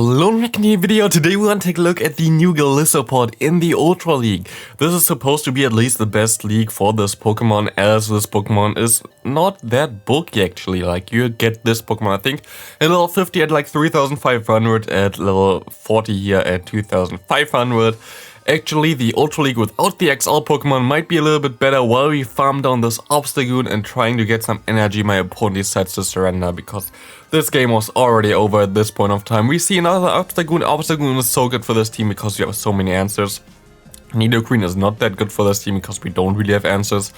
Hello, making a new video. Today we want to take a look at the new Golisopod in the Ultra League. This is supposed to be at least the best league for this Pokemon, as this Pokemon is not that bulky actually. Like, you get this Pokemon, I think, at level 50 at like 3,500, at level 40 here at 2,500. Actually, the Ultra League without the XL Pokemon might be a little bit better while we farm down this Obstagoon and trying to get some energy. My opponent decides to surrender because this game was already over at this point of time. We see another Obstagoon. Obstagoon is so good for this team because we have so many answers. NiRiain is not that good for this team because we don't really have answers.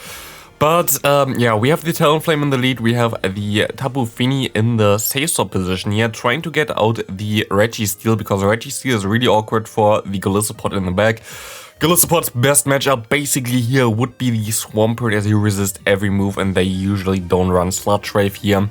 But yeah, we have the Talonflame in the lead, we have the Tapu Fini in the safe-swap position here, trying to get out the Registeel, because Registeel is really awkward for the Golisopod in the back. Golisopod's best matchup basically here would be the Swampert, as he resists every move and they usually don't run Sludge Wave here.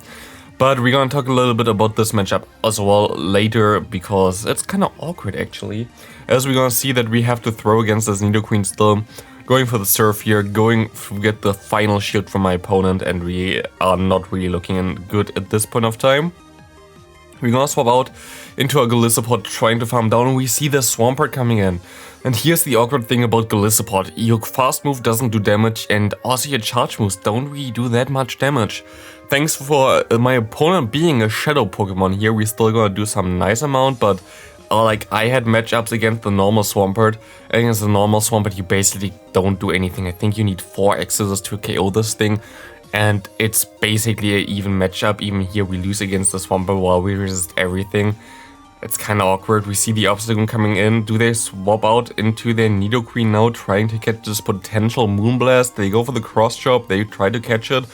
But we're gonna talk a little bit about this matchup as well later, because it's kinda awkward actually. As we're gonna see that we have to throw against this NiRiain still. Going for the surf here, going to get the final shield from my opponent, and we are not really looking good at this point of time. We're gonna swap out into a Golisopod trying to farm down, and we see the Swampert coming in. And here's the awkward thing about Golisopod. Your fast move doesn't do damage, and also your charge moves don't really do that much damage. Thanks for my opponent being a shadow Pokemon here, we're still gonna do some nice amount, but like, I had matchups against the normal Swampert. Against the normal Swampert, you basically don't do anything. I think you need 4 X's to KO this thing. And it's basically an even matchup. Even here, we lose against the Swampert while we resist everything. It's kind of awkward. We see the Obstagoon coming in. Do they swap out into their NiRiain now, trying to get this potential Moonblast? They go for the Cross Chop. They try to catch it.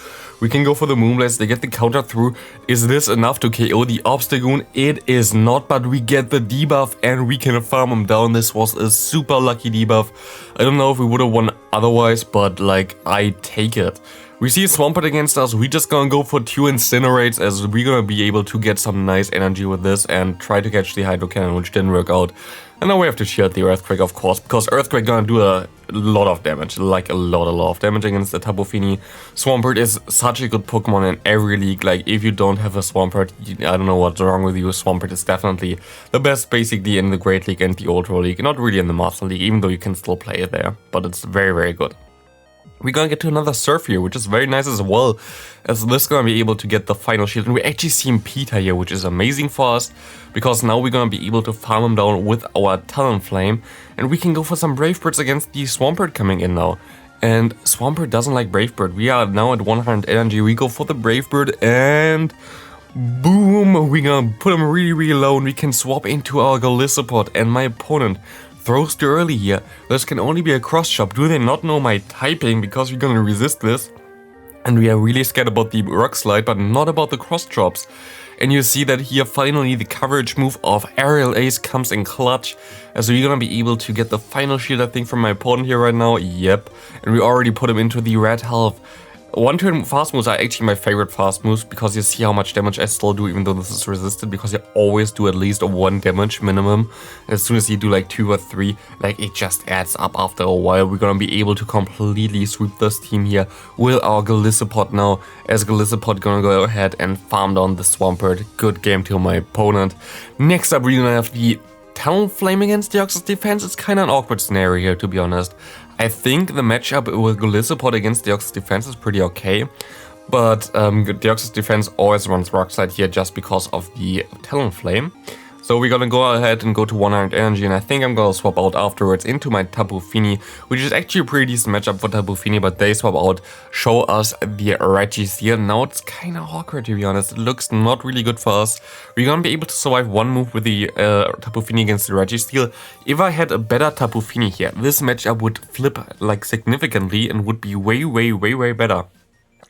We can go for the Moonblast. They get the counter through. Is this enough to KO the Obstagoon? It is not, but we get the debuff and we can farm him down. This was a super lucky debuff. I don't know if we would have won otherwise, but like, I take it. We see Swampert against us. We just gonna go for 2 Incinerates, as we're gonna be able to get some nice energy with this and try to catch the Hydro Cannon, which didn't work out. And now we have to shield the Earthquake, of course, because Earthquake gonna do a lot of damage, like a lot of damage against the Tapu Fini. Swampert is such a good Pokemon in every league. Like, if you don't have a Swampert, I don't know what's wrong with you. Swampert is definitely the best basically in the Great League and the Ultra League, not really in the Master League, even though you can still play it there, but it's very, very good. We're gonna get to another Surf here, which is very nice as well, as this is gonna be able to get the final shield. And we actually see Peter here, which is amazing for us, because now we're gonna be able to farm him down with our Talonflame, and we can go for some Brave Birds against the Swampert coming in now. And Swampert doesn't like Brave Bird. We are now at 100 energy. We go for the Brave Bird, and boom, we're gonna put him really, really low, and we can swap into our Golisopod, and my opponent throws too early here. This can only be a cross chop. Do they not know my typing? Because we're gonna resist this. And we are really scared about the Rock Slide, but not about the cross chops. And you see that here finally the coverage move of Aerial Ace comes in clutch. So you're gonna be able to get the final shield, I think, from my opponent here right now. Yep. And we already put him into the red health. One-turn fast moves are actually my favorite fast moves, because you see how much damage I still do even though this is resisted, because you always do at least 1 damage minimum. As soon as you do like 2 or 3, like, it just adds up after a while. We're gonna be able to completely sweep this team here with our Golisopod now, as Golisopod gonna go ahead and farm down the Swampert. Good game to my opponent. Next up, we're gonna have the Talonflame against Deoxys defense. It's kind of an awkward scenario here, to be honest. I think the matchup with Golisopod against Deoxys defense is pretty okay, but Deoxys defense always runs Rock Slide here just because of the Talonflame. So we're gonna go ahead and go to 100 energy, and I think I'm gonna swap out afterwards into my Tapu Fini, which is actually a pretty decent matchup for Tapu Fini, but they swap out, show us the Registeel. Now it's kind of awkward, to be honest. It looks not really good for us. We're gonna be able to survive 1 move with the Tapu Fini against the Registeel. If I had a better Tapu Fini here, this matchup would flip like significantly and would be way better.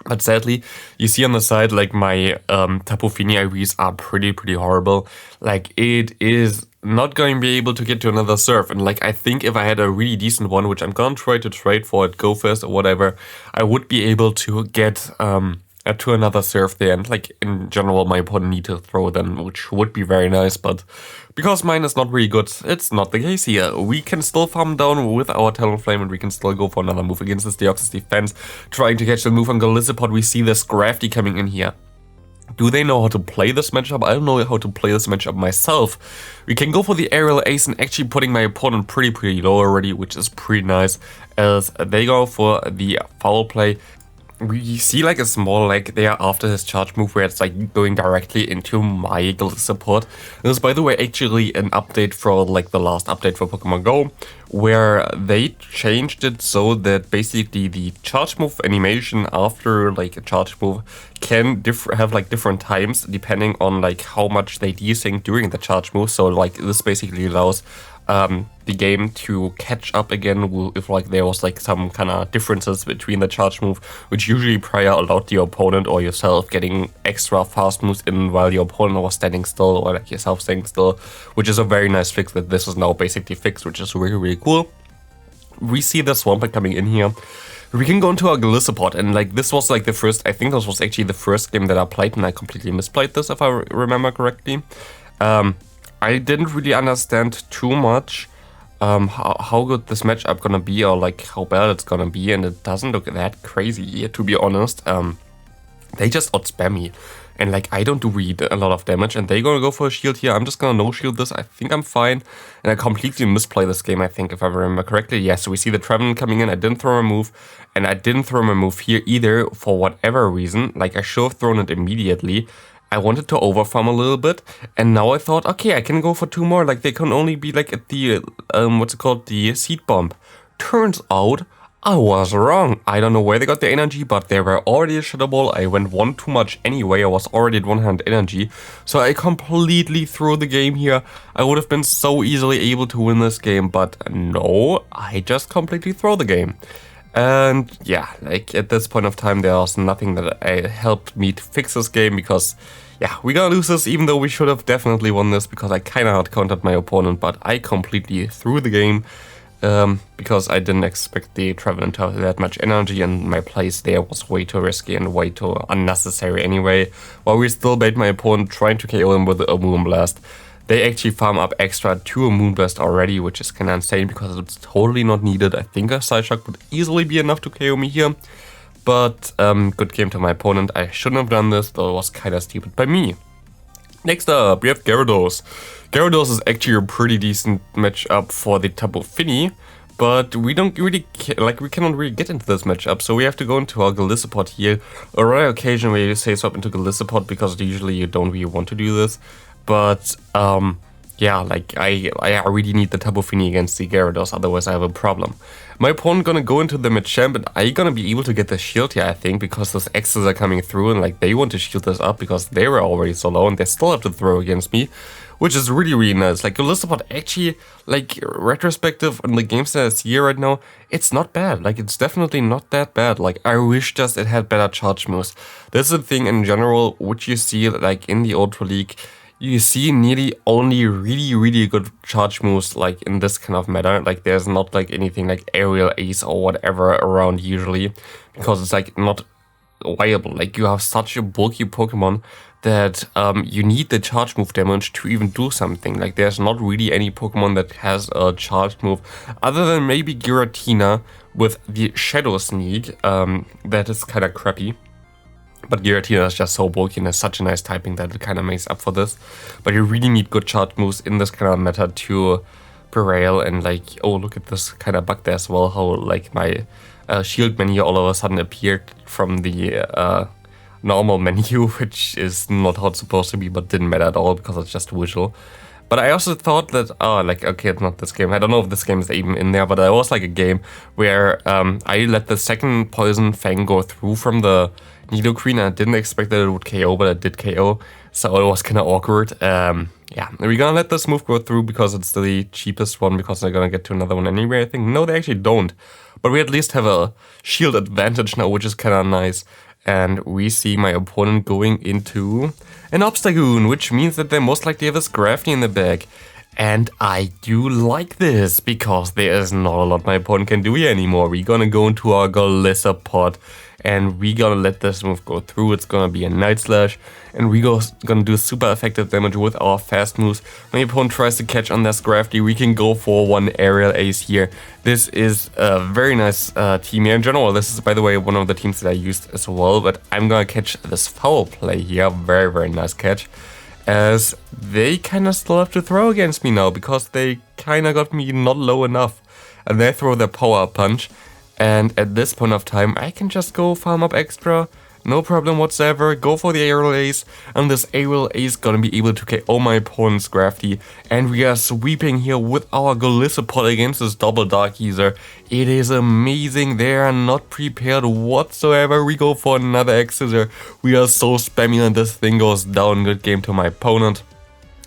But sadly, you see on the side, like, my Tapu Fini IVs are pretty horrible. Like, it is not going to be able to get to another surf. And like, I think if I had a really decent one, which I'm gonna try to trade for it, go first or whatever, I would be able to get to another surf there. And like, in general, my opponent need to throw them, which would be very nice, but because mine is not really good, it's not the case here. We can still farm down with our Talonflame, and we can still go for another move against this Deoxys defense, trying to catch the move on Golisopod. We see this Grafty coming in here. Do they know how to play this matchup? I don't know how to play this matchup myself. We can go for the aerial ace and actually putting my opponent pretty low already, which is pretty nice, as they go for the foul play. We see like a small lag there after his charge move where it's like going directly into my Golisopod. This is, by the way, actually an update for like the last update for Pokemon GO, where they changed it so that basically the charge move animation after like a charge move can have like different times depending on like how much they desync during the charge move. So like this basically allows the game to catch up again if like there was like some kind of differences between the charge move, which usually prior allowed your opponent or yourself getting extra fast moves in while your opponent was standing still, or like yourself standing still, which is a very nice fix that this is now basically fixed, which is really cool. We see the Swampert coming in here. We can go into our Golisopod, and like this was like the first, I think this was actually the first game that I played, and I completely misplayed this if I remember correctly. I didn't really understand too much how good this matchup gonna be, or like how bad it's gonna be, and it doesn't look that crazy, to be honest. They just outspam me, and like I don't do really a lot of damage, and they're gonna go for a shield here. I'm just gonna no-shield this. I think I'm fine, and I completely misplay this game, I think, if I remember correctly. Yeah, so we see the Trevenant coming in. I didn't throw a move, and I didn't throw my move here either for whatever reason. Like I should have thrown it immediately. I wanted to overfarm a little bit, and now I thought, okay, I can go for 2 more. Like they can only be like at the what's it called, the seed bomb. Turns out I was wrong. I don't know where they got the energy, but they were already a Shadow Ball. I went 1 too much anyway. I was already at 100 energy, so I completely threw the game here. I would have been so easily able to win this game, but no, I just completely throw the game. And yeah, like at this point of time, there was nothing that helped me to fix this game, because yeah, we gotta lose this, even though we should have definitely won this, because I kind of out-countered my opponent, but I completely threw the game because I didn't expect the Trevenant to have that much energy, and my plays there was way too risky and way too unnecessary anyway, while we still bait my opponent trying to KO him with a Moonblast. They actually farm up extra to a Moonblast already, which is kind of insane because it's totally not needed. I think a Side Shock would easily be enough to KO me here. But good game to my opponent. I shouldn't have done this, though it was kind of stupid by me. Next up, we have Gyarados. Gyarados is actually a pretty decent matchup for the Tapu Fini, but we don't really we cannot really get into this matchup, so we have to go into our Golisopod here. A rare occasion where you say swap into Golisopod, because usually you don't really want to do this. But yeah, like I really need the Tapu Fini against the Gyarados, otherwise I have a problem. My opponent gonna go into the Machamp, and I gonna be able to get the shield here, I think, because those X's are coming through, and like they want to shield this up because they were already so low, and they still have to throw against me, which is really nice. Like Golisopod actually, like retrospective on the games that I see here right now, it's not bad. Like it's definitely not that bad. Like I wish just it had better charge moves. This is a thing in general which you see like in the Ultra League. You see nearly only really good charge moves like in this kind of meta. Like there's not like anything like aerial ace or whatever around usually, because it's like not viable. Like you have such a bulky Pokemon that you need the charge move damage to even do something. Like there's not really any Pokemon that has a charge move other than maybe Giratina with the Shadow Sneak. That is kind of crappy. But Giratina is just so bulky and has such a nice typing that it kind of makes up for this. But you really need good charge moves in this kind of meta to prevail. And like, oh, look at this kind of bug there as well. How like my shield menu all of a sudden appeared from the normal menu, which is not how it's supposed to be, but didn't matter at all because it's just visual. But I also thought that, oh, like, okay, it's not this game. I don't know if this game is even in there, but it was like a game where I let the second Poison Fang go through from the Nidoqueen. I didn't expect that it would KO, but it did KO, so it was kind of awkward. Yeah, we're gonna let this move go through because it's the cheapest one, because they're gonna get to another one anyway, I think. No, they actually don't. But we at least have a shield advantage now, which is kind of nice. And we see my opponent going into an Obstagoon, which means that they most likely have a Scrafty in the bag. And I do like this, because there is not a lot my opponent can do here anymore. We're gonna go into our Golisopod. and we gonna let this move go through. It's gonna be a Night Slash, and we gonna do super effective damage with our fast moves. When the opponent tries to catch on this Grafty, we can go for one aerial ace here. This is a very nice team here in general. This is, by the way, one of the teams that I used as well, but I'm gonna catch this foul play here. Very, very nice catch, as they kind of still have to throw against me now, because they kind of got me not low enough, and they throw their power punch. And at this point of time, I can just go farm up extra, no problem whatsoever, go for the aerial ace, and this aerial ace gonna be able to KO my opponent's Grafty, and we are sweeping here with our Golisopod against this double Dark User. It is amazing, they are not prepared whatsoever. We go for another X-Scissor, we are so spammy and this thing goes down. Good game to my opponent.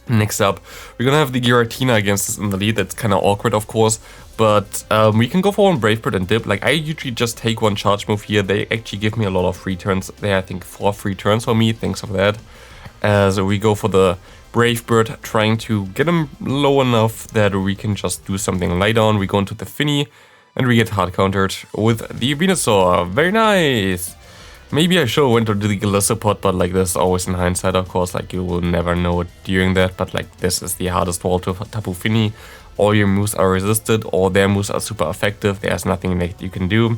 Next up, we're gonna have the Giratina against us in the lead. That's kind of awkward, of course, but we can go for one Brave Bird and dip. Like, I usually just take one charge move here. They actually give me a lot of free turns. There, I think 4 free turns for me, thanks for that. As we go for the Brave Bird, trying to get him low enough that we can just do something light on. We go into the Finny, and we get hard countered with the Venusaur. Very nice! Maybe I should have went to the Golisopod, but like this, always in hindsight, of course, like you will never know it during that, but like this is the hardest wall to Tapu Fini. All your moves are resisted, all their moves are super effective, there's nothing that you can do.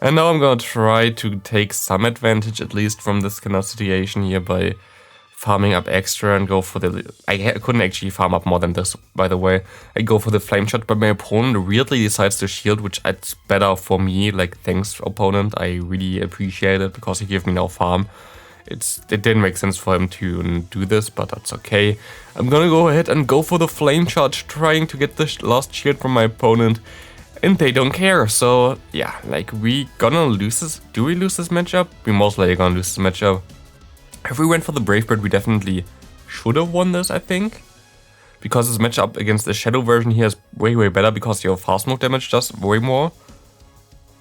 And now I'm gonna try to take some advantage, at least from this kind of situation here, by farming up extra and go for the... I couldn't actually farm up more than this, by the way. I go for the flame shot, but my opponent weirdly decides to shield, which it's better for me. Like, thanks, opponent. I really appreciate it, because he gave me no farm. It didn't make sense for him to do this, but that's okay. I'm gonna go ahead and go for the flame charge, trying to get the last shield from my opponent. And they don't care, so yeah, like, we gonna lose this. Do we lose this matchup? We most likely gonna lose this matchup. If we went for the Brave Bird, we definitely should have won this, I think. Because this matchup against the Shadow version here is way, way better, because your fast move damage does way more.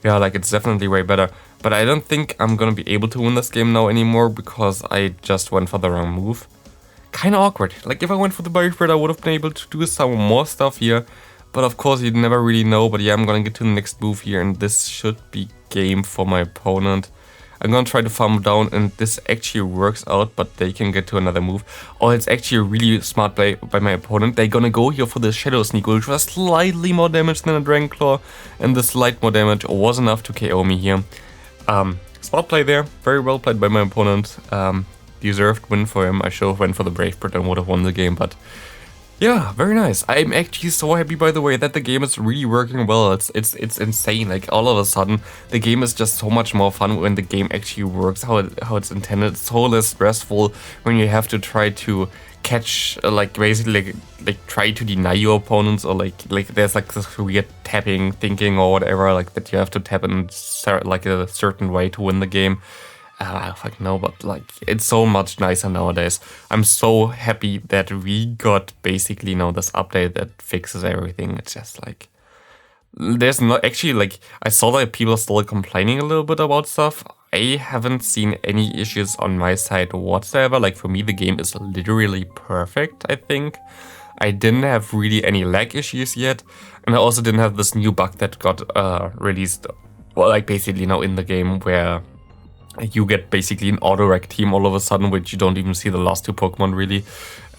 Yeah, like, it's definitely way better. But I don't think I'm gonna be able to win this game now anymore, because I just went for the wrong move. Kinda awkward. Like, if I went for the Brave Bird, I would have been able to do some more stuff here. But of course, you never really know. But yeah, I'm gonna get to the next move here, and this should be game for my opponent. I'm gonna try to farm down, and this actually works out, but they can get to another move. Oh, it's actually a really smart play by my opponent. They're gonna go here for the Shadow Sneak, which was slightly more damage than a Dragon Claw, and the slight more damage was enough to KO me here. Smart play there, very well played by my opponent. Deserved win for him. I should have went for the Brave Bird and would have won the game, but yeah, very nice. I'm actually so happy, by the way, that the game is really working well. It's insane. Like, all of a sudden, the game is just so much more fun when the game actually works how it's intended. It's so less stressful when you have to try to catch, like, basically, like try to deny your opponents, or like there's like this weird tapping thinking or whatever, like that you have to tap in like a certain way to win the game. I don't fucking know, but like, it's so much nicer nowadays. I'm so happy that we got basically now this update that fixes everything. It's just like, there's not actually, like, I saw that people are still complaining a little bit about stuff. I haven't seen any issues on my side whatsoever. Like, for me, the game is literally perfect, I think. I didn't have really any lag issues yet, and I also didn't have this new bug that got released, well, like, basically now in the game, where you get basically an auto-wreck team all of a sudden, which you don't even see the last 2 Pokemon really.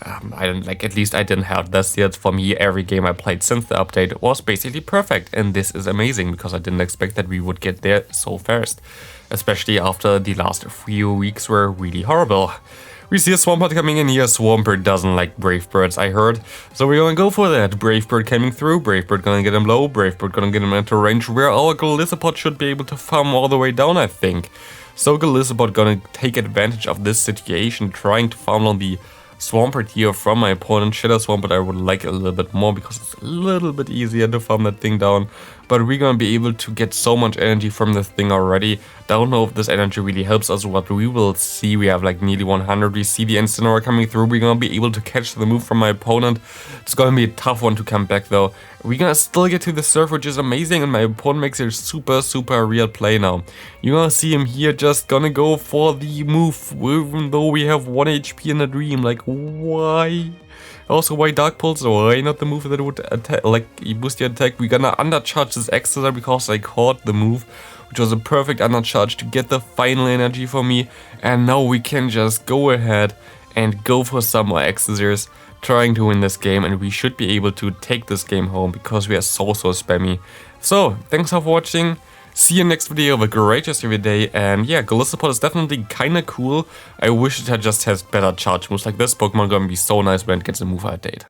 I don't, like, at least I didn't have this yet. For me, every game I played since the update was basically perfect, and this is amazing, because I didn't expect that we would get there so fast, especially after the last few weeks were really horrible. We see a Swampert coming in here. Swampert doesn't like Brave Birds, I heard. So we're gonna go for that. Brave Bird coming through. Brave Bird gonna get him low. Brave Bird gonna get him into range where our Golisopod should be able to farm all the way down, I think. So Golisopod gonna take advantage of this situation, trying to farm on the Swampert here from my opponent. Shadow Swampert I would like a little bit more, because it's a little bit easier to farm that thing down. But we're gonna be able to get so much energy from this thing already. Don't know if this energy really helps us, but we will see. We have like nearly 100. We see the Incineroar coming through. We're gonna be able to catch the move from my opponent. It's gonna be a tough one to come back though. We're gonna still get to the surf, which is amazing, and my opponent makes a super real play now. You're gonna see him here just gonna go for the move, even though we have 1 HP in a dream. Like, why? Also, why Dark Pulse? Why not the move that would attack, like, boost your attack? We're gonna undercharge this X-Scissor because I caught the move. which was a perfect undercharge to get the final energy for me. And now we can just go ahead and go for some more Excelsiors, trying to win this game, and we should be able to take this game home because we are so spammy. So, thanks for watching. See you next video. Have a great rest of your day. And yeah, Golisopod is definitely kinda cool. I wish it had just has better charge moves. Like this Pokemon gonna be so nice when it gets a move update.